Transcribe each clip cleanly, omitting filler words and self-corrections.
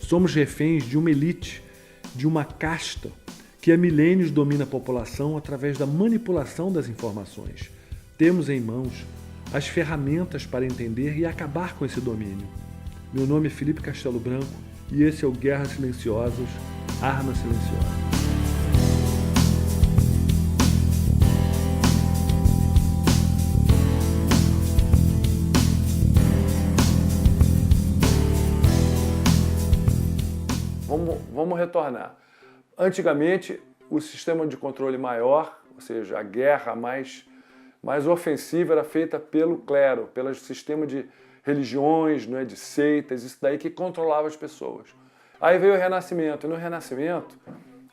Somos reféns de uma elite, de uma casta que há milênios domina a população através da manipulação das informações. Temos em mãos as ferramentas para entender e acabar com esse domínio. Meu nome é Felipe Castelo Branco e esse é o Guerras Silenciosas, Arma Silenciosa. Vamos retornar. Antigamente, o sistema de controle maior, ou seja, a guerra mais ofensiva era feita pelo clero, pelo sistema de religiões, não é, de seitas, isso daí que controlava as pessoas. Aí veio o Renascimento, e no Renascimento,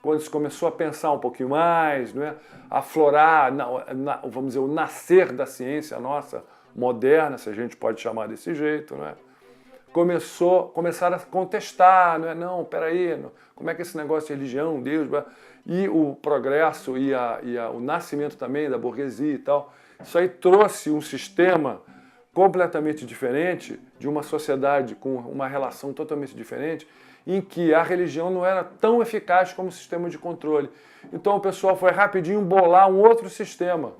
quando se começou a pensar um pouquinho mais, não é, aflorar, vamos dizer, o nascer da ciência nossa moderna, se a gente pode chamar desse jeito, não é? Começaram a contestar, não, peraí, como é que esse negócio de religião, Deus, e o progresso e o nascimento também da burguesia e tal, isso aí trouxe um sistema completamente diferente, de uma sociedade com uma relação totalmente diferente, em que a religião não era tão eficaz como sistema de controle. Então o pessoal foi rapidinho bolar um outro sistema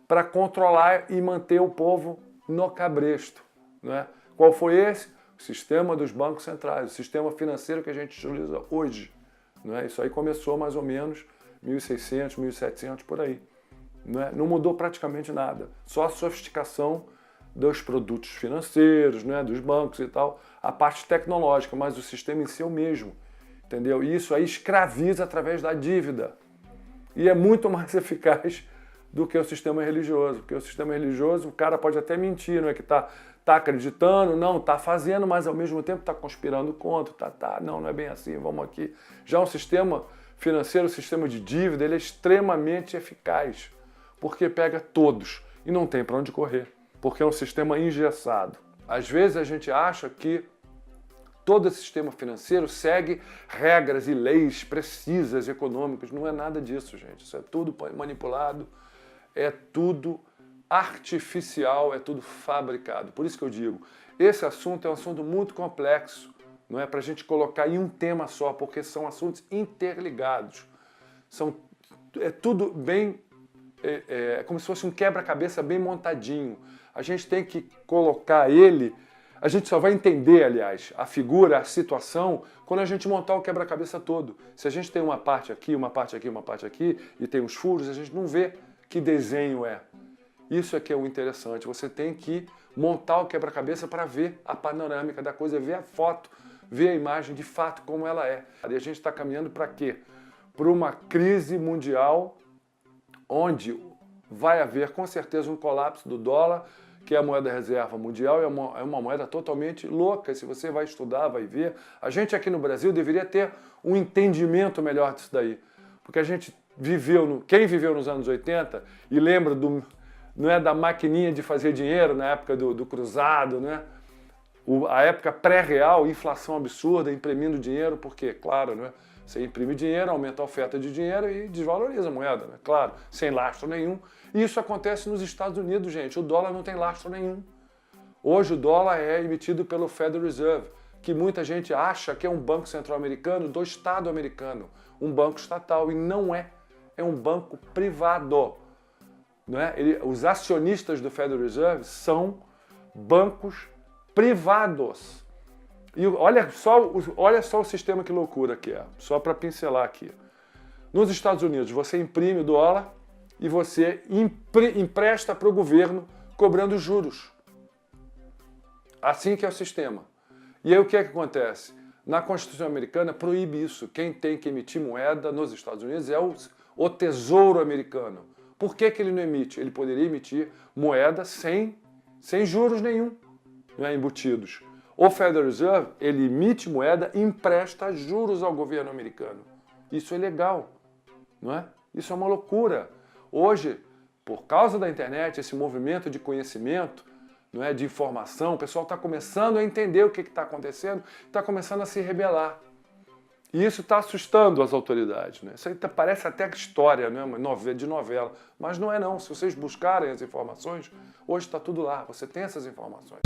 para controlar e manter o povo no cabresto, não é? Qual foi esse? O sistema dos bancos centrais, o sistema financeiro que a gente utiliza hoje. Não é? Isso aí começou mais ou menos 1600, 1700, por aí. Não é? Não mudou praticamente nada. Só a sofisticação dos produtos financeiros, não é? Dos bancos e tal, a parte tecnológica, mas o sistema em si é o mesmo. Entendeu? E isso aí escraviza através da dívida. E é muito mais eficaz do que o sistema religioso. Porque o sistema religioso, o cara pode até mentir, não é que está acreditando, não, está fazendo, mas ao mesmo tempo está conspirando contra, não é bem assim, vamos aqui. Já um sistema financeiro, o sistema de dívida, ele é extremamente eficaz, porque pega todos e não tem para onde correr, porque é um sistema engessado. Às vezes a gente acha que todo esse sistema financeiro segue regras e leis precisas, econômicas, não é nada disso, gente, isso é tudo manipulado, é tudo artificial, é tudo fabricado. Por isso que eu digo, esse assunto é um assunto muito complexo, não é para a gente colocar em um tema só, porque são assuntos interligados. É tudo bem, é como se fosse um quebra-cabeça bem montadinho. A gente tem que colocar ele, a gente só vai entender, aliás, a figura, a situação, quando a gente montar o quebra-cabeça todo. Se a gente tem uma parte aqui, uma parte aqui, uma parte aqui, e tem os furos, a gente não vê que desenho é. Isso é que é o interessante, você tem que montar o quebra-cabeça para ver a panorâmica da coisa, ver a foto, ver a imagem de fato como ela é. E a gente está caminhando para quê? Para uma crise mundial onde vai haver com certeza um colapso do dólar, que é a moeda reserva mundial, é uma moeda totalmente louca, se você vai estudar, vai ver. A gente aqui no Brasil deveria ter um entendimento melhor disso daí, porque a gente quem viveu nos anos 80 e lembra da maquininha de fazer dinheiro na época do cruzado, né? A época pré-real, inflação absurda, imprimindo dinheiro, porque, claro, né? Você imprime dinheiro, aumenta a oferta de dinheiro e desvaloriza a moeda, né? Claro, sem lastro nenhum. E isso acontece nos Estados Unidos, gente. O dólar não tem lastro nenhum. Hoje o dólar é emitido pelo Federal Reserve, que muita gente acha que é um banco central-americano do Estado americano, um banco estatal, e não é. É um banco privado. Não é? Os acionistas do Federal Reserve são bancos privados. E olha só o sistema, que loucura que é, só para pincelar aqui. Nos Estados Unidos, você imprime o dólar e você empresta para o governo cobrando juros. Assim que é o sistema. E aí o que é que acontece? Na Constituição americana proíbe isso. Quem tem que emitir moeda nos Estados Unidos é o Tesouro americano. Por que ele não emite? Ele poderia emitir moeda sem juros nenhum, não é, embutidos. O Federal Reserve, ele emite moeda e empresta juros ao governo americano. Isso é legal, não é? Isso é uma loucura. Hoje, por causa da internet, esse movimento de conhecimento, não é, de informação, o pessoal está começando a entender o que está acontecendo, está começando a se rebelar. E isso está assustando as autoridades, né? Isso aí parece até história, né? De novela, mas não é não. Se vocês buscarem as informações, hoje está tudo lá, você tem essas informações.